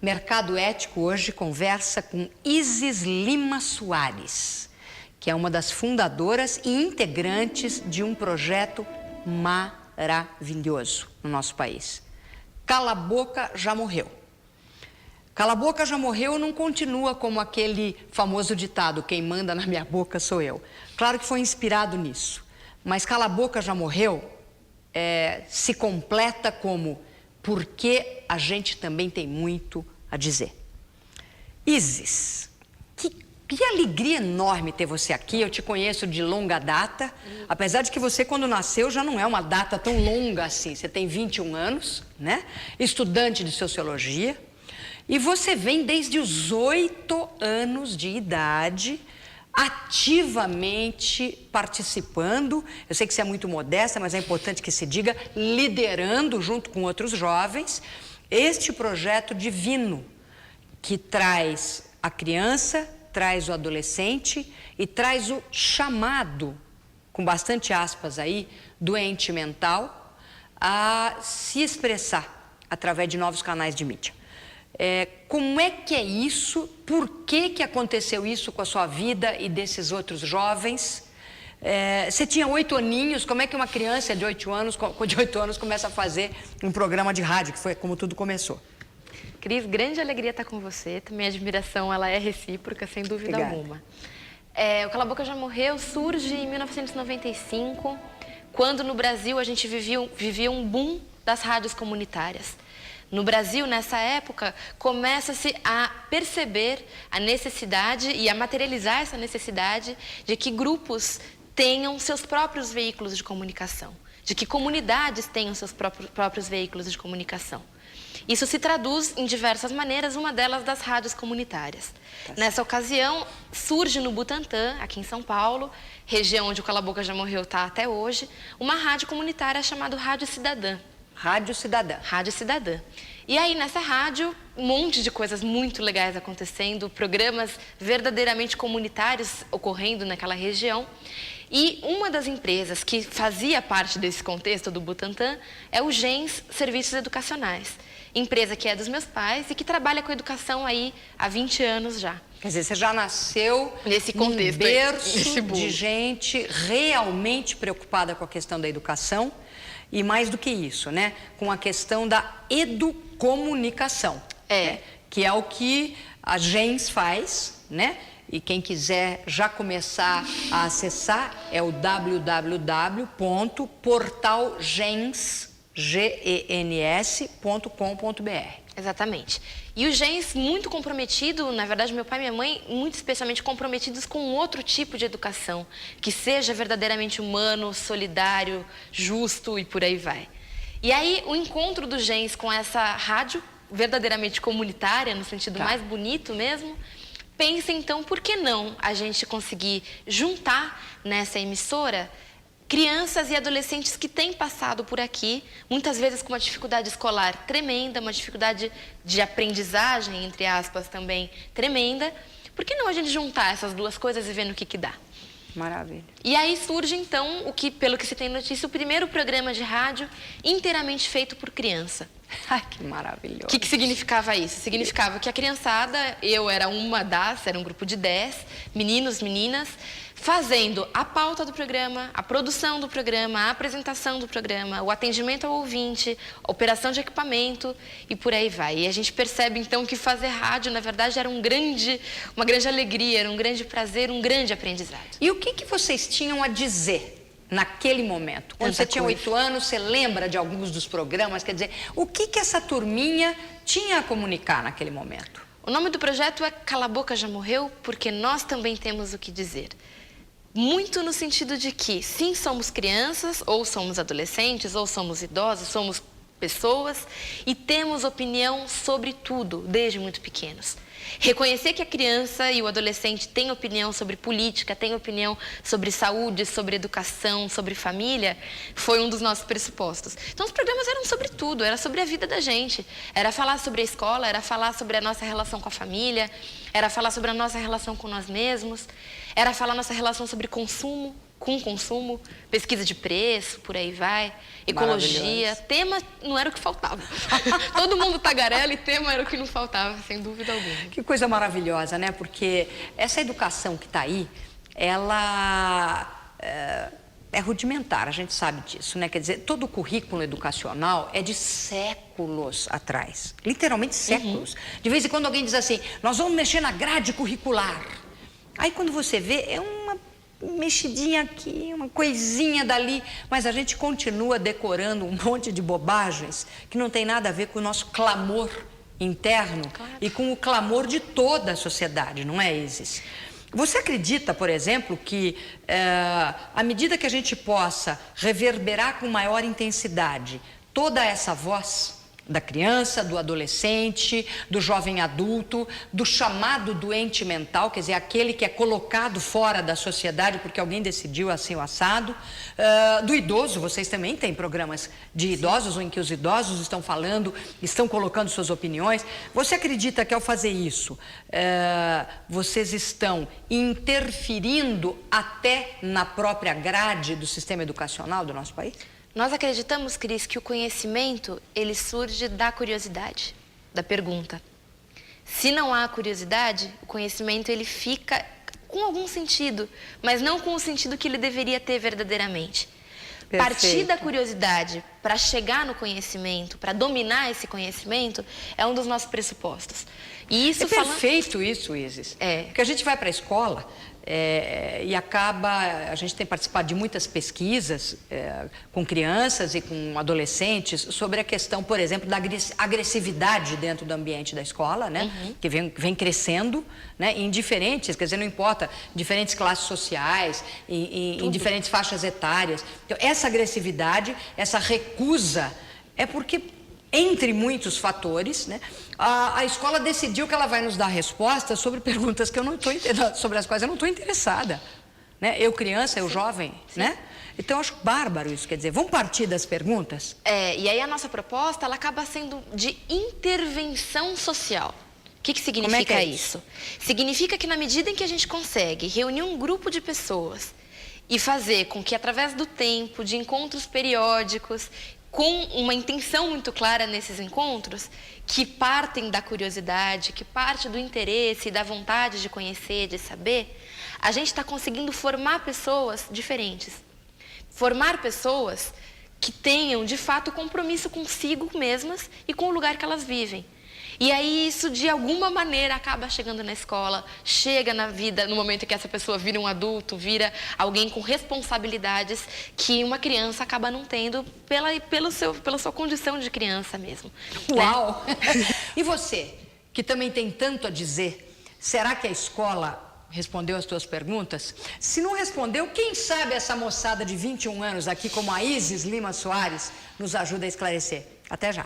Mercado Ético hoje conversa com Isis Lima Soares, que é uma das fundadoras e integrantes de um projeto maravilhoso no nosso país. Cala a Boca Já Morreu. Cala a Boca Já Morreu não continua como aquele famoso ditado, quem manda na minha boca sou eu. Claro que foi inspirado nisso, mas Cala a Boca Já Morreu se completa como porque a gente também tem muito a dizer. Isis, que alegria enorme ter você aqui. Eu te conheço de longa data, apesar de que você, quando nasceu, já não é uma data tão longa assim. Você tem 21 anos, né? Estudante de Sociologia. E você vem desde os 8 anos de idade, ativamente participando. Eu sei que você é muito modesta, mas é importante que se diga, liderando junto com outros jovens, este projeto divino que traz a criança, traz o adolescente e traz o chamado, com bastante aspas aí, doente mental, a se expressar através de novos canais de mídia. Como é que é isso? Por que aconteceu isso com a sua vida e desses outros jovens? Você tinha 8 aninhos, como é que uma criança de 8 anos começa a fazer um programa de rádio, que foi como tudo começou? Cris, grande alegria estar com você. Também a admiração, ela é recíproca, sem dúvida alguma. O Cala a Boca Já Morreu surge em 1995, quando no Brasil a gente vivia um boom das rádios comunitárias. No Brasil, nessa época, começa-se a perceber a necessidade e a materializar essa necessidade de que grupos tenham seus próprios veículos de comunicação, de que comunidades tenham seus próprios veículos de comunicação. Isso se traduz em diversas maneiras, uma delas das rádios comunitárias. Nessa ocasião, surge no Butantã, aqui em São Paulo, região onde o Cala a Boca Já Morreu está até hoje, uma rádio comunitária chamada Rádio Cidadã. Rádio Cidadã. Rádio Cidadã. E aí, nessa rádio, um monte de coisas muito legais acontecendo, programas verdadeiramente comunitários ocorrendo naquela região. E uma das empresas que fazia parte desse contexto do Butantã é o Gens Serviços Educacionais. Empresa que é dos meus pais e que trabalha com educação aí há 20 anos já. Quer dizer, você já nasceu nesse contexto, num berço de gente realmente preocupada com a questão da educação e mais do que isso, né? Com a questão da educomunicação, né? Que é o que a Gens faz, né? E quem quiser já começar a acessar é o www.portalgens.com.br. Exatamente. E o Gens muito comprometido, na verdade meu pai e minha mãe muito especialmente comprometidos com outro tipo de educação, que seja verdadeiramente humano, solidário, justo e por aí vai. E aí o encontro do Gens com essa rádio verdadeiramente comunitária, no sentido mais bonito mesmo, pensa então, por que não a gente conseguir juntar nessa emissora crianças e adolescentes que têm passado por aqui, muitas vezes com uma dificuldade escolar tremenda, uma dificuldade de aprendizagem, entre aspas, também tremenda. Por que não a gente juntar essas duas coisas e ver no que dá? Maravilha. E aí surge então, pelo que se tem notícia, o primeiro programa de rádio inteiramente feito por criança. Ai, que maravilhoso. O que significava isso? Significava que a criançada, era um grupo de 10, meninos, meninas, fazendo a pauta do programa, a produção do programa, a apresentação do programa, o atendimento ao ouvinte, a operação de equipamento e por aí vai. E a gente percebe então que fazer rádio, na verdade, era uma grande alegria, era um grande prazer, um grande aprendizado. E o que vocês tinham a dizer naquele momento? Quando você tinha 8 anos, você lembra de alguns dos programas? Quer dizer, o que essa turminha tinha a comunicar naquele momento? O nome do projeto é Cala a Boca Já Morreu, porque nós também temos o que dizer. Muito no sentido de que, sim, somos crianças, ou somos adolescentes, ou somos idosos, somos pessoas e temos opinião sobre tudo, desde muito pequenos. Reconhecer que a criança e o adolescente têm opinião sobre política, têm opinião sobre saúde, sobre educação, sobre família, foi um dos nossos pressupostos. Então os programas eram sobre tudo, era sobre a vida da gente. Era falar sobre a escola, era falar sobre a nossa relação com a família, era falar sobre a nossa relação com nós mesmos, era falar nossa relação sobre consumo, com consumo, pesquisa de preço, por aí vai, ecologia, tema não era o que faltava. Todo mundo tagarela e tema era o que não faltava, sem dúvida alguma. Que coisa maravilhosa, né? Porque essa educação que está aí, ela é rudimentar, a gente sabe disso, né? Quer dizer, todo o currículo educacional é de séculos atrás, literalmente séculos. De vez em quando alguém diz assim, nós vamos mexer na grade curricular. Aí quando você vê, é uma mexidinha aqui, uma coisinha dali, mas a gente continua decorando um monte de bobagens que não tem nada a ver com o nosso clamor interno e com o clamor de toda a sociedade, não é, Isis? Você acredita, por exemplo, que à medida que a gente possa reverberar com maior intensidade toda essa voz da criança, do adolescente, do jovem adulto, do chamado doente mental, quer dizer, aquele que é colocado fora da sociedade porque alguém decidiu assim o assado, do idoso, vocês também têm programas de idosos em que os idosos estão falando, estão colocando suas opiniões. Você acredita que ao fazer isso, vocês estão interferindo até na própria grade do sistema educacional do nosso país? Nós acreditamos, Cris, que o conhecimento, ele surge da curiosidade, da pergunta. Se não há curiosidade, o conhecimento ele fica com algum sentido, mas não com o sentido que ele deveria ter verdadeiramente. Perfeito. Partir da curiosidade para chegar no conhecimento, para dominar esse conhecimento, é um dos nossos pressupostos. E isso perfeito isso, Isis. Porque a gente vai para a escola e a gente tem participado de muitas pesquisas com crianças e com adolescentes sobre a questão, por exemplo, da agressividade dentro do ambiente da escola, né? Que vem crescendo, né? Em diferentes, quer dizer, não importa, diferentes classes sociais, em diferentes faixas etárias. Então, essa agressividade, essa recusa, é porque, entre muitos fatores, né, a escola decidiu que ela vai nos dar respostas sobre perguntas que eu não estou sobre as quais eu não estou interessada, né? Eu criança, eu jovem, né? Então eu acho bárbaro isso, quer dizer, vamos partir das perguntas? E aí a nossa proposta, ela acaba sendo de intervenção social. O que significa isso? Significa que na medida em que a gente consegue reunir um grupo de pessoas e fazer com que através do tempo, de encontros periódicos, com uma intenção muito clara nesses encontros, que partem da curiosidade, que parte do interesse, da vontade de conhecer, de saber, a gente está conseguindo formar pessoas diferentes. Formar pessoas que tenham, de fato, compromisso consigo mesmas e com o lugar que elas vivem. E aí isso, de alguma maneira, acaba chegando na escola, chega na vida, no momento em que essa pessoa vira um adulto, vira alguém com responsabilidades que uma criança acaba não tendo pela sua condição de criança mesmo. Uau! Né? E você, que também tem tanto a dizer, será que a escola respondeu as tuas perguntas? Se não respondeu, quem sabe essa moçada de 21 anos aqui, como a Isis Lima Soares, nos ajuda a esclarecer. Até já!